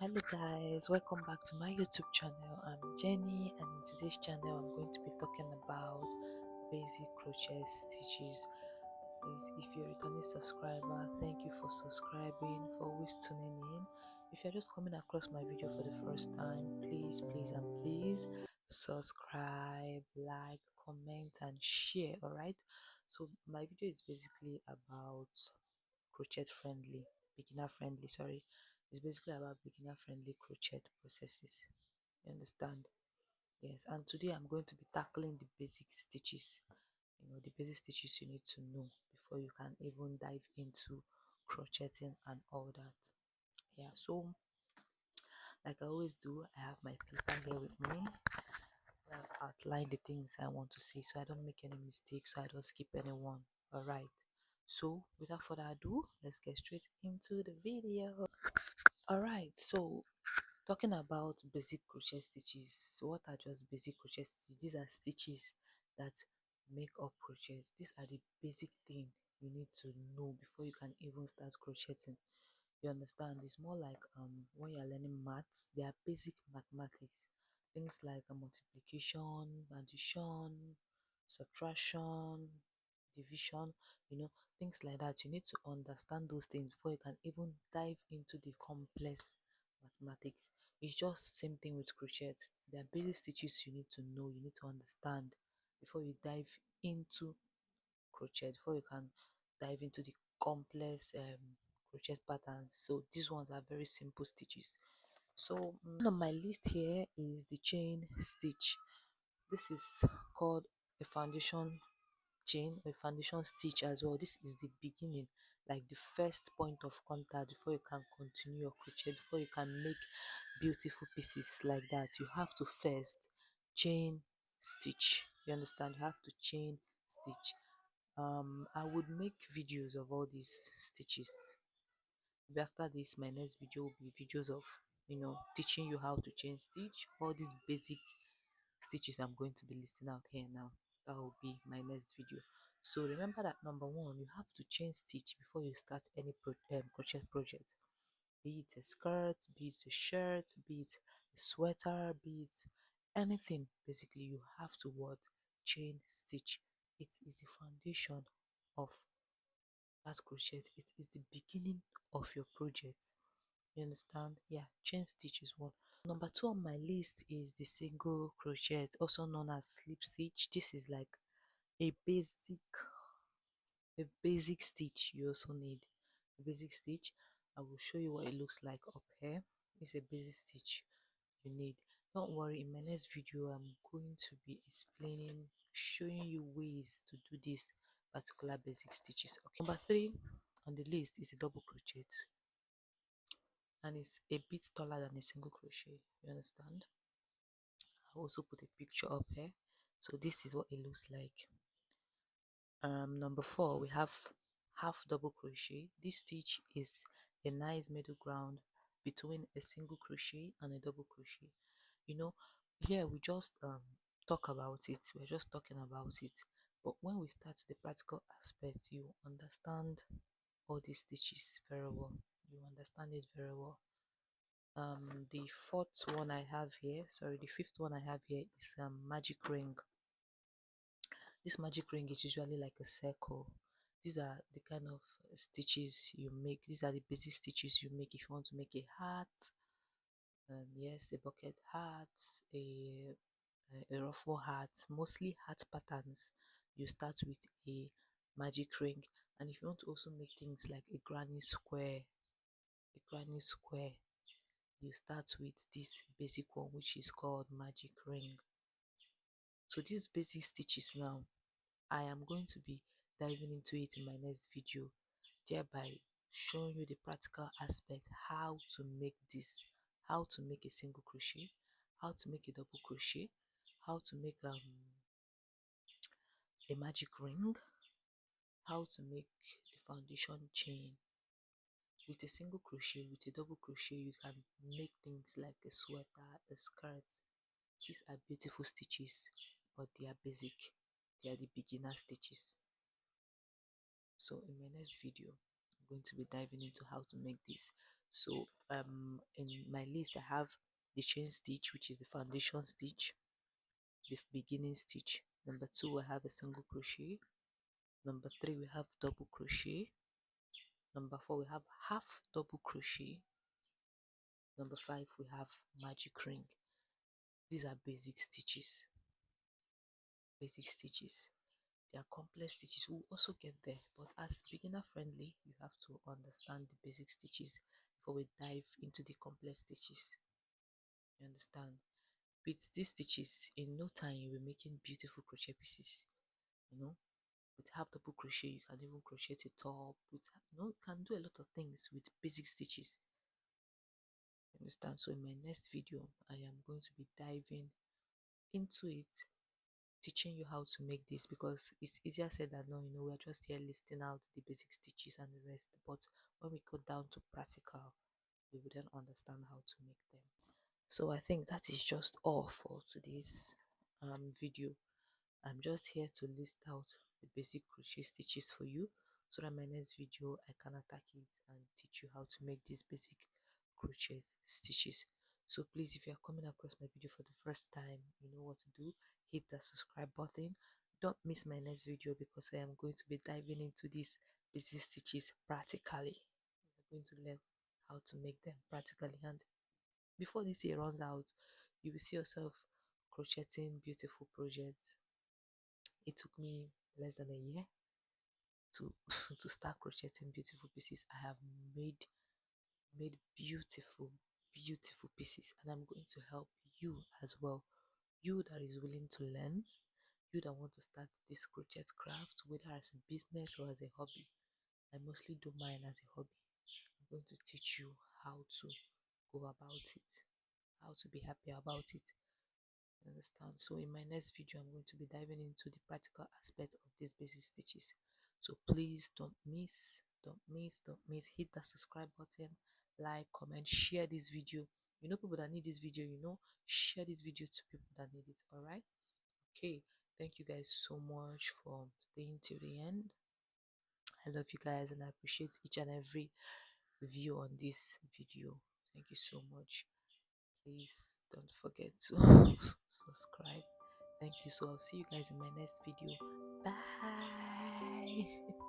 Hello guys, welcome back to my YouTube channel. I'm Jenny, and in today's channel I'm going to be talking about basic crochet stitches. Please, if you're a returning subscriber, thank you for subscribing, for always tuning in. If you're just coming across my video for the first time, please subscribe, like, comment and share. All right, so my video is basically about crochet friendly, beginner friendly, sorry. It's basically about beginner friendly crochet processes. You understand? Yes, and today I'm going to be tackling the basic stitches. The basic stitches you need to know before you can even dive into crocheting and all that. Yeah, so like I always do, I have my paper here with me. I've outlined the things I want to say so I don't make any mistakes, so I don't skip anyone. All right, so without further ado, let's get straight into the video. All right, so talking about basic crochet stitches, what are just basic crochet stitches? These are stitches that make up crochet. These are the basic thing you need to know before you can even start crocheting. You understand? It's more like when you're learning maths, they are basic mathematics. Things like multiplication, addition, subtraction, division, things like that. You need to understand those things before you can even dive into the complex mathematics. It's just same thing with crochet. There are basic stitches you need to know, you need to understand before you dive into crochet, before you can dive into the complex crochet patterns. So these ones are very simple stitches. So on my list here is the chain stitch. This is called a foundation chain, a foundation stitch as well. This is the beginning, like the first point of contact before you can continue your crochet, before you can make beautiful pieces like that. You have to first chain stitch. You understand? You have to chain stitch. I would make videos of all these stitches. Maybe after this, my next video will be videos of teaching you how to chain stitch, all these basic stitches I'm going to be listing out here now. That will be my next video. So remember that number one, you have to chain stitch before you start any crochet project, be it a skirt, be it a shirt, be it a sweater, be it anything. Basically, you have to what? Chain stitch. It is the foundation of that crochet. It is the beginning of your project. You understand? Yeah, chain stitch is one. Number two on my list is the single crochet, also known as slip stitch. This is like a basic stitch. You also need a basic stitch. I will show you what it looks like up here. It's a basic stitch you need. Don't worry, in my next video I'm going to be explaining, showing you ways to do this particular basic stitches. Okay, number three on the list is a double crochet, and it's a bit taller than a single crochet. You understand? I also put a picture up here, so this is what it looks like. Number four, we have half double crochet. This stitch is a nice middle ground between a single crochet and a double crochet. Here we just talk about it. We're just talking about it, but when we start the practical aspect, you understand all these stitches very well. You understand it very well. The fourth one I have here, sorry, the fifth one I have here is magic ring. This magic ring is usually like a circle. These are the kind of stitches you make. These are the basic stitches you make if you want to make a hat, yes, a bucket hat, a ruffle hat, mostly hat patterns. You start with a magic ring, and if you want to also make things like a granny square, you start with this basic one, which is called magic ring. So these basic stitches now, I am going to be diving into it in my next video, thereby showing you the practical aspect, how to make this, how to make a single crochet, how to make a double crochet, how to make a magic ring, how to make the foundation chain. With a single crochet, with a double crochet, you can make things like a sweater, a skirt. These are beautiful stitches, but they are basic. They are the beginner stitches. So in my next video, I'm going to be diving into how to make this. So in my list I have the chain stitch, which is the foundation stitch, the beginning stitch. Number two, I have a single crochet. Number three, we have double crochet. Number four, we have half double crochet. Number five, we have magic ring. These are basic stitches. Basic stitches. They are complex stitches. We'll also get there, but as beginner friendly, you have to understand the basic stitches before we dive into the complex stitches. You understand? With these stitches, in no time you'll be making beautiful crochet pieces. You know, with half double crochet, you can even crochet a top. With you can do a lot of things with basic stitches. You understand? So in my next video, I am going to be diving into it, teaching you how to make this, because it's easier said than done. We're just here listing out the basic stitches and the rest, but when we go down to practical, we will then understand how to make them. So I think that is just all for today's video. I'm just here to list out the basic crochet stitches for you, so that my next video I can attack it and teach you how to make these basic crochet stitches. So please, if you are coming across my video for the first time, you know what to do. Hit the subscribe button. Don't miss my next video, because I am going to be diving into these basic stitches practically. You're going to learn how to make them practically, and before this year runs out, you will see yourself crocheting beautiful projects. It took me less than a year to to start crocheting beautiful pieces. I have made beautiful, beautiful pieces, and I'm going to help you as well. You that is willing to learn, you that want to start this crochet craft, whether as a business or as a hobby. I mostly do mine as a hobby. I'm going to teach you how to go about it, how to be happy about it. Understand? So in my next video, I'm going to be diving into the practical aspect of these basic stitches. So please don't miss. Hit the subscribe button, like, comment, share this video. People that need this video, share this video to people that need it. All right. Okay. Thank you guys so much for staying till the end. I love you guys, and I appreciate each and every view on this video. Thank you so much. Please don't forget to subscribe. Thank you. So I'll see you guys in my next video. Bye.